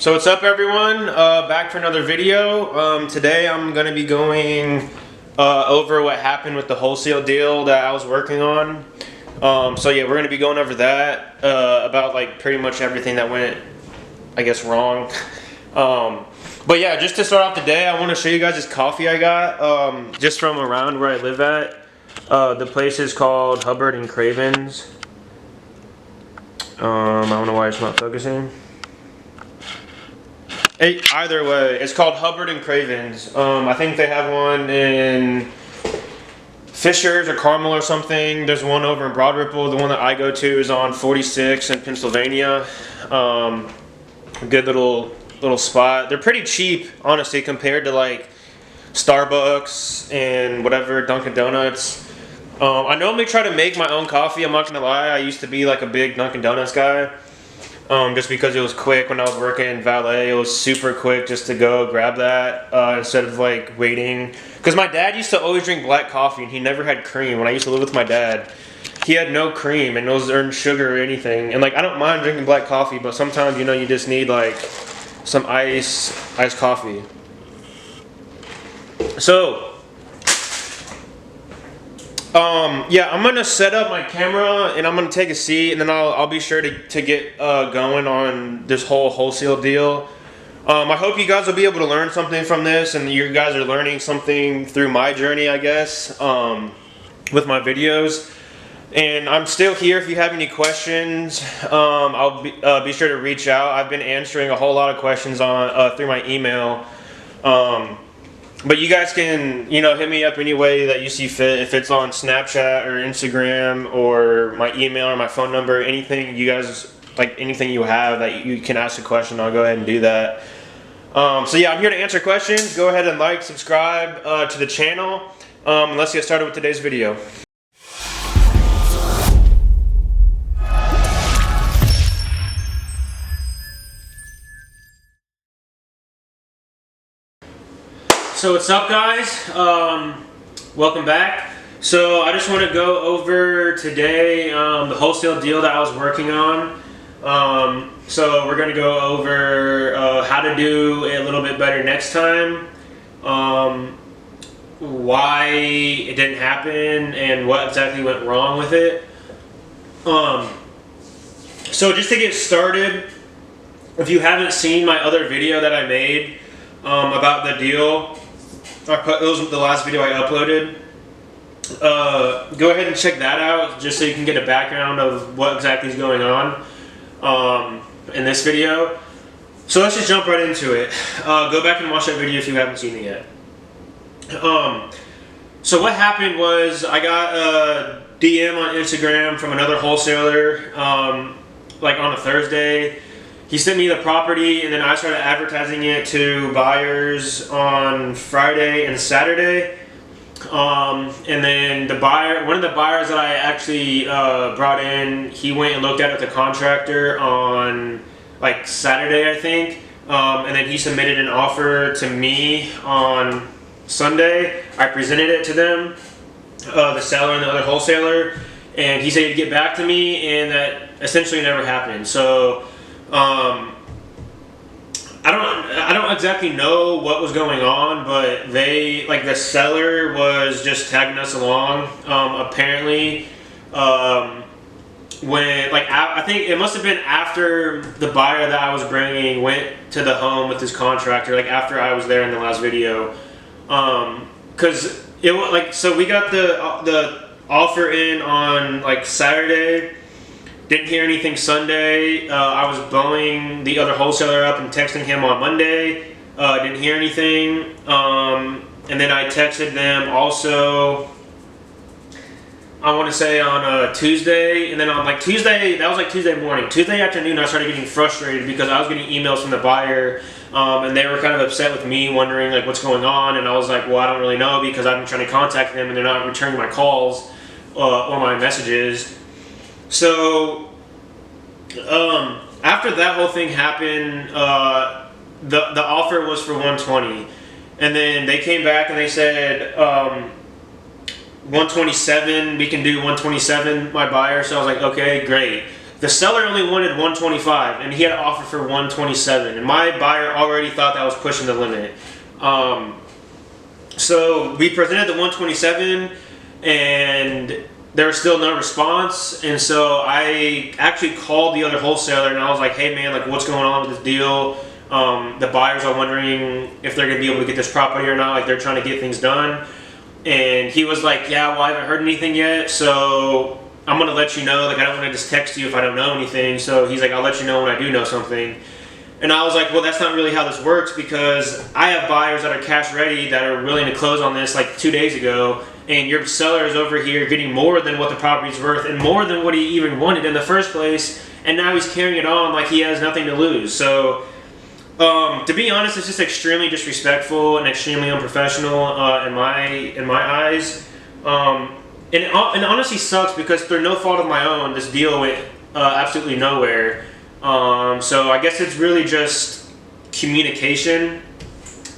So what's up, everyone? Back for another video. Today I'm going to be going over what happened with the wholesale deal that I was working on. So yeah, we're going to be going over that, about like pretty much everything that went, I guess, wrong. But yeah, just to start off the day, I want to show you guys this coffee I got just from around where I live at. The place is called Hubbard and Craven's. I don't know why it's not focusing. Either way, it's called Hubbard and Craven's. I think they have one in Fishers or Carmel or something. There's one over in Broad Ripple. The one that I go to is on 46 in Pennsylvania. A good little spot. They're pretty cheap, honestly, compared to like Starbucks and whatever, Dunkin' Donuts. I normally try to make my own coffee. I'm not gonna lie. I used to be like a big Dunkin' Donuts guy. Just because it was quick when I was working in valet. It was super quick just to go grab that instead of like waiting. Because my dad used to always drink black coffee and he never had cream. When I used to live with my dad, he had no cream and no sugar or anything. And like, I don't mind drinking black coffee, but sometimes, you know, you just need like some iced coffee. So yeah, I'm gonna set up my camera and I'm gonna take a seat, and then I'll be sure to get going on this whole wholesale deal. I hope you guys will be able to learn something from this, and you guys are learning something through my journey, I guess, with my videos. And I'm still here if you have any questions. I'll be sure to reach out. I've been answering a whole lot of questions on through my email. But you guys can, you know, hit me up any way that you see fit. If it's on Snapchat or Instagram or my email or my phone number, anything you guys, like anything you have that you can ask a question, I'll go ahead and do that. So yeah, I'm here to answer questions. Go ahead and like, subscribe to the channel. Let's get started with today's video. So what's up, guys? Welcome back. So I just want to go over today the wholesale deal that I was working on. So we're going to go over how to do a little bit better next time, why it didn't happen, and what exactly went wrong with it. So just to get started, if you haven't seen my other video that I made about the deal, it was the last video I uploaded. Go ahead and check that out just so you can get a background of what exactly is going on in this video. So let's just jump right into it. Go back and watch that video if you haven't seen it yet. So what happened was I got a DM on Instagram from another wholesaler like on a Thursday. He sent me the property, and then I started advertising it to buyers on Friday and Saturday. And then the buyer, one of the buyers that I actually brought in, he went and looked at it with the contractor on like Saturday, I think. And then he submitted an offer to me on Sunday. I presented it to them, the seller and the other wholesaler, and he said he'd get back to me, and that essentially never happened. So I don't exactly know what was going on, but they, like, the seller was just tagging us along. Apparently, when, like, I think it must have been after the buyer that I was bringing went to the home with his contractor, like after I was there in the last video. Cause it was like, so we got the offer in on like Saturday. Didn't hear anything Sunday. I was blowing the other wholesaler up and texting him on Monday. Didn't hear anything. And then I texted them also, I want to say on Tuesday. And then on like Tuesday, that was like Tuesday morning. Tuesday afternoon, I started getting frustrated because I was getting emails from the buyer. And they were kind of upset with me, wondering like what's going on. And I was like, well, I don't really know because I've been trying to contact them and they're not returning my calls or my messages. So, after that whole thing happened, the offer was for 120, and then they came back and they said 127. We can do 127, my buyer. So I was like, okay, great. The seller only wanted 125, and he had an offer for 127, and my buyer already thought that was pushing the limit. So we presented the 127, and there was still no response, and so I actually called the other wholesaler, and I was like, hey man, like what's going on with this deal? The buyers are wondering if they're going to be able to get this property or not, like they're trying to get things done. And he was like, yeah, well, I haven't heard anything yet, so I'm going to let you know. Like, I don't want to just text you if I don't know anything. So he's like, I'll let you know when I do know something. And I was like, well, that's not really how this works, because I have buyers that are cash ready that are willing to close on this like 2 days ago, and your seller is over here getting more than what the property's worth and more than what he even wanted in the first place, and now he's carrying it on like he has nothing to lose. So to be honest, it's just extremely disrespectful and extremely unprofessional in my eyes. And it honestly sucks because through no fault of my own, this deal went absolutely nowhere. So I guess it's really just communication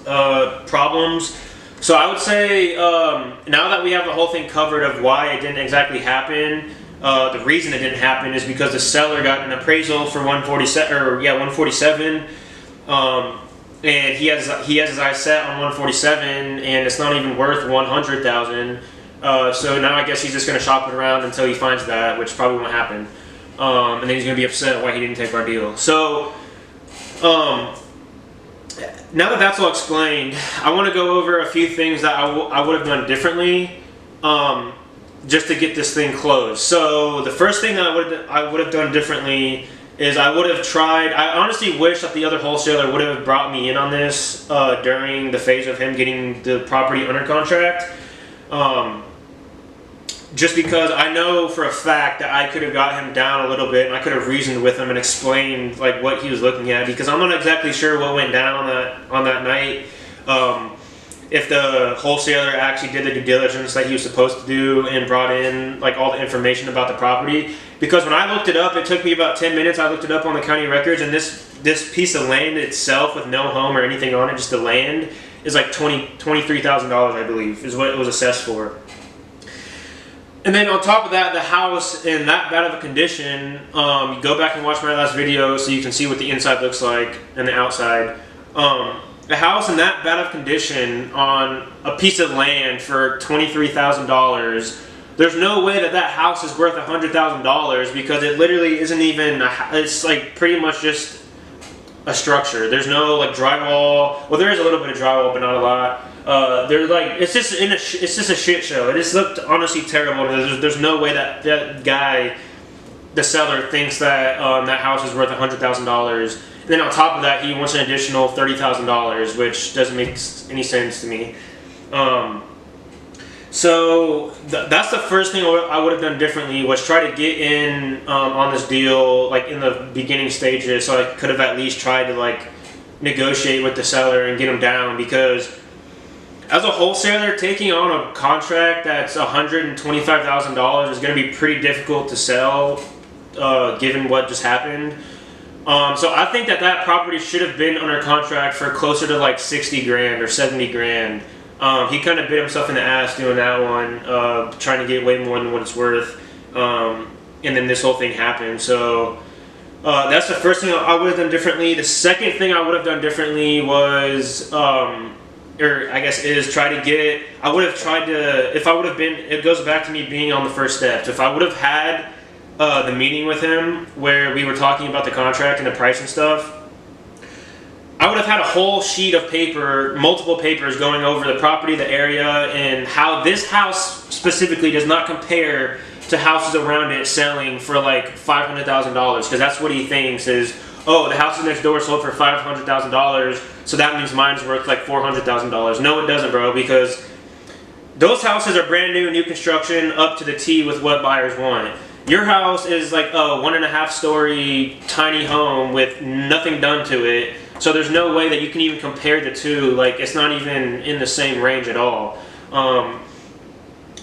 problems. So I would say now that we have the whole thing covered of why it didn't exactly happen, the reason it didn't happen is because the seller got an appraisal for 147. And he has his eyes set on 147, and it's not even worth 100,000. So now I guess he's just going to shop it around until he finds that, which probably won't happen. And then he's going to be upset why he didn't take our deal. So now that that's all explained, I want to go over a few things that I would have done differently, just to get this thing closed. So the first thing that I would have done differently is I would have tried. I honestly wish that the other wholesaler would have brought me in on this during the phase of him getting the property under contract. Just because I know for a fact that I could have got him down a little bit, and I could have reasoned with him and explained like what he was looking at, because I'm not exactly sure what went down on that night. If the wholesaler actually did the due diligence that he was supposed to do and brought in like all the information about the property. Because when I looked it up, it took me about 10 minutes. I looked it up on the county records, and this piece of land itself with no home or anything on it, just the land, is like $23,000, I believe, is what it was assessed for. And then on top of that, the house in that bad of a condition, you go back and watch my last video so you can see what the inside looks like and the outside. The house in that bad of condition on a piece of land for $23,000, there's no way that house is worth $100,000, because it literally isn't even, it's like pretty much just a structure. There's no like drywall. Well, there is a little bit of drywall, but not a lot. They're like, it's just a shit show. It just looked honestly terrible. There's no way that guy, the seller, thinks that that house is worth $100,000. And then on top of that, he wants an additional $30,000, which doesn't make any sense to me. So that's the first thing I would have done differently, was try to get in on this deal like in the beginning stages, so I could have at least tried to like negotiate with the seller and get him down. Because as a wholesaler, taking on a contract that's $125,000 is going to be pretty difficult to sell, given what just happened. So I think that property should have been under contract for closer to like 60 grand or 70 grand. He kind of bit himself in the ass doing that one, trying to get way more than what it's worth. And then this whole thing happened. So that's the first thing I would have done differently. The second thing I would have done differently was, or I guess is try to get, I would have tried to, if I would have been, it goes back to me being on the first steps. If I would have had the meeting with him where we were talking about the contract and the price and stuff, I would have had a whole sheet of paper, multiple papers going over the property, the area, and how this house specifically does not compare to houses around it selling for like $500,000, because that's what he thinks is, oh, the houses next door sold for $500,000, so that means mine's worth like $400,000. No, it doesn't, bro, because those houses are brand new construction, up to the T with what buyers want. Your house is like a 1.5 story tiny home with nothing done to it, so there's no way that you can even compare the two. Like, it's not even in the same range at all.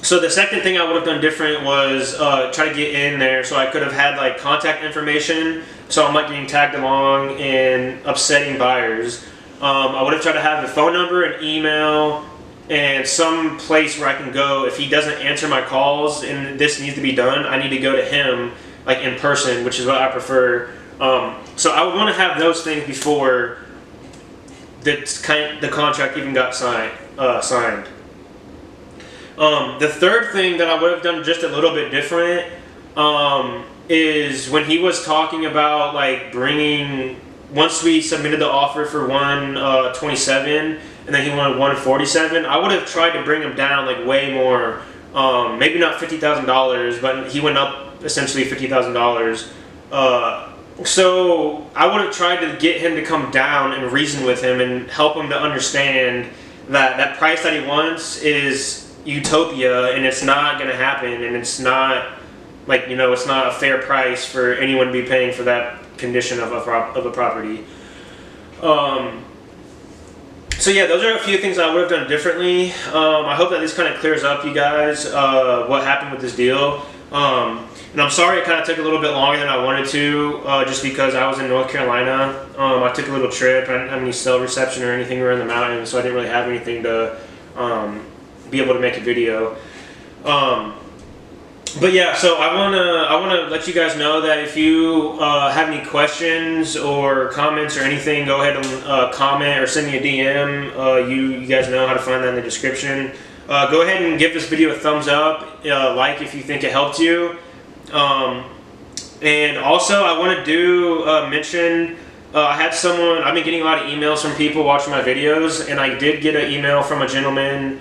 So the second thing I would have done different was try to get in there, so I could have had like contact information, so I'm not getting tagged along and upsetting buyers. I would have tried to have a phone number, an email, and some place where I can go if he doesn't answer my calls and this needs to be done. I need to go to him like in person, which is what I prefer. So I would want to have those things before the contract even got signed. The third thing that I would have done just a little bit different is when he was talking about like bringing, once we submitted the offer for 127 and then he wanted 147, I would have tried to bring him down like way more. Maybe not $50,000, but he went up essentially $50,000. So I would have tried to get him to come down and reason with him and help him to understand that that price that he wants is utopia and it's not going to happen, and it's not like, you know, it's not a fair price for anyone to be paying for that condition of a property. So yeah, those are a few things I would have done differently. I hope that this kind of clears up, you guys, what happened with this deal. And I'm sorry it kind of took a little bit longer than I wanted to, just because I was in North Carolina. I took a little trip. I didn't have any cell reception or anything. We were in the mountains, so I didn't really have anything to be able to make a video. But yeah, so I wanna let you guys know that if you have any questions or comments or anything, go ahead and comment or send me a DM. You guys know how to find that in the description. Go ahead and give this video a thumbs up, like if you think it helped you. And also I want to mention, I had someone, I've been getting a lot of emails from people watching my videos, and I did get an email from a gentleman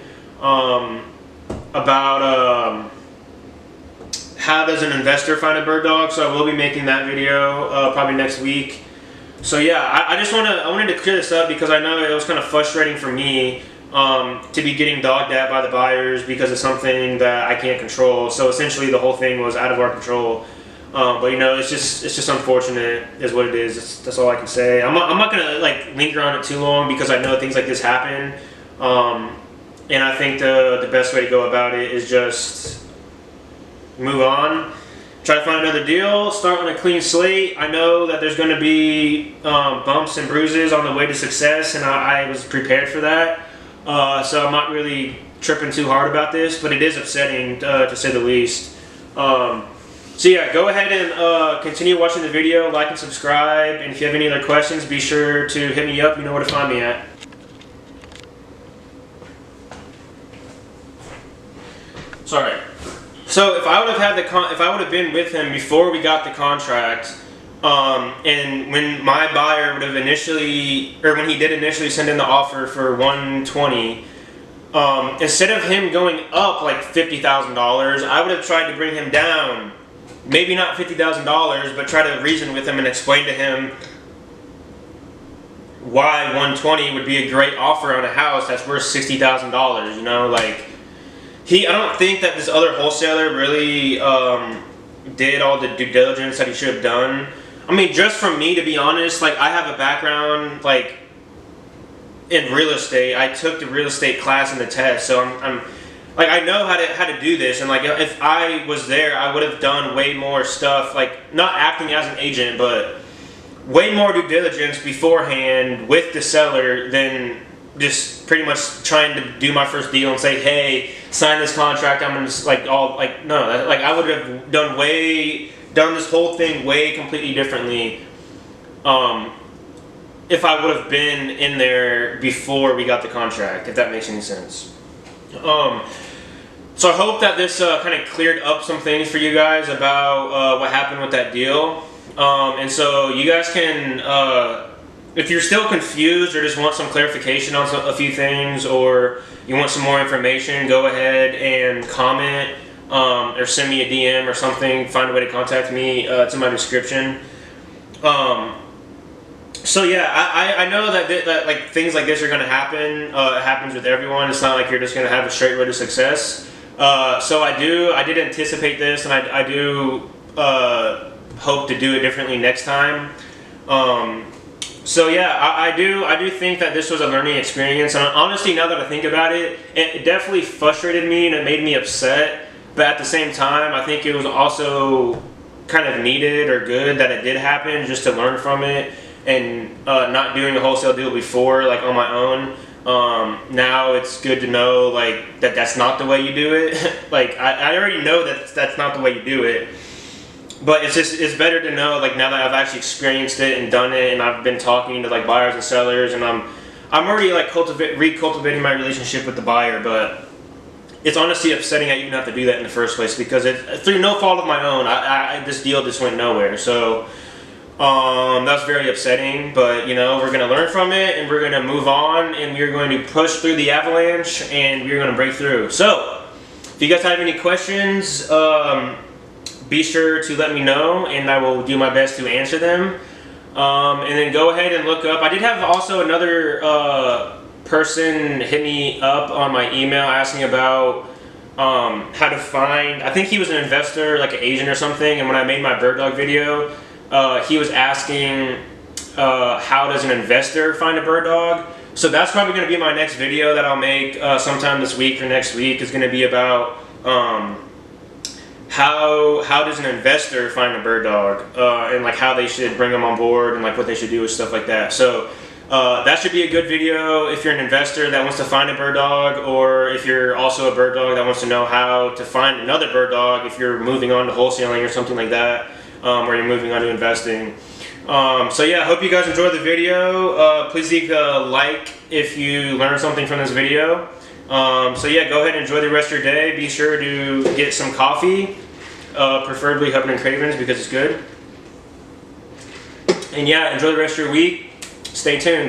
about how does an investor find a bird dog. So I will be making that video probably next week. So yeah, I wanted to clear this up because I know it was kind of frustrating for me to be getting dogged at by the buyers because of something that I can't control. So essentially the whole thing was out of our control. But you know, it's just unfortunate is what it is. That's all I can say. I'm not gonna like linger on it too long because I know things like this happen. And I think the best way to go about it is just move on, try to find another deal, start on a clean slate. I know that there's going to be bumps and bruises on the way to success, and I was prepared for that. So I'm not really tripping too hard about this, but it is upsetting to say the least. So yeah, go ahead and continue watching the video, like and subscribe, and if you have any other questions, be sure to hit me up. You know where to find me at. Sorry. So if I would have been with him before we got the contract, and when my buyer would have when he did initially send in the offer for 120, instead of him going up like $50,000, I would have tried to bring him down, maybe not $50,000, but try to reason with him and explain to him why 120 would be a great offer on a house that's worth $60,000. You know, like. I don't think that this other wholesaler really did all the due diligence that he should have done. I mean, just for me, to be honest, like I have a background like in real estate. I took the real estate class in the test, so I'm like I know how to do this. And like if I was there, I would have done way more stuff, like not acting as an agent, but way more due diligence beforehand with the seller than just pretty much trying to do my first deal and say, hey, sign this contract, I'm gonna just like I would have done this whole thing way completely differently if I would have been in there before we got the contract, if that makes any sense. So I hope that this kind of cleared up some things for you guys about what happened with that deal. And so you guys can if you're still confused or just want some clarification on a few things, or you want some more information, go ahead and comment or send me a DM or something. Find a way to contact me. It's in my description. So yeah, I know that like things like this are going to happen. It happens with everyone. It's not like you're just going to have a straight road to success. So I did anticipate this, and I do hope to do it differently next time. So yeah, I do think that this was a learning experience, and honestly, now that I think about it, it definitely frustrated me and it made me upset. But at the same time, I think it was also kind of needed or good that it did happen, just to learn from it, and not doing a wholesale deal before, like on my own. Now it's good to know like that's not the way you do it. Like I already know that that's not the way you do it. But it's better to know, like, now that I've actually experienced it and done it, and I've been talking to like buyers and sellers, and I'm already like recultivating my relationship with the buyer. But it's honestly upsetting that you even have to do that in the first place, because through no fault of my own, this deal just went nowhere. So that's very upsetting. But you know, we're gonna learn from it, and we're gonna move on, and we're going to push through the avalanche, and we're gonna break through. So if you guys have any questions, be sure to let me know, and I will do my best to answer them. And then go ahead and look up. I did have also another person hit me up on my email asking about how to find, I think he was an investor, like an agent or something, and when I made my bird dog video, he was asking how does an investor find a bird dog. So that's probably going to be my next video that I'll make sometime this week or next week. Is going to be about how does an investor find a bird dog, and like how they should bring them on board, and like what they should do with stuff like that. So that should be a good video if you're an investor that wants to find a bird dog, or if you're also a bird dog that wants to know how to find another bird dog if you're moving on to wholesaling or something like that, or you're moving on to investing. So yeah, I hope you guys enjoyed the video. Please leave a like if you learned something from this video. So yeah, go ahead and enjoy the rest of your day. Be sure to get some coffee, preferably Hubbard and Cravens, because it's good. And yeah, enjoy the rest of your week. Stay tuned.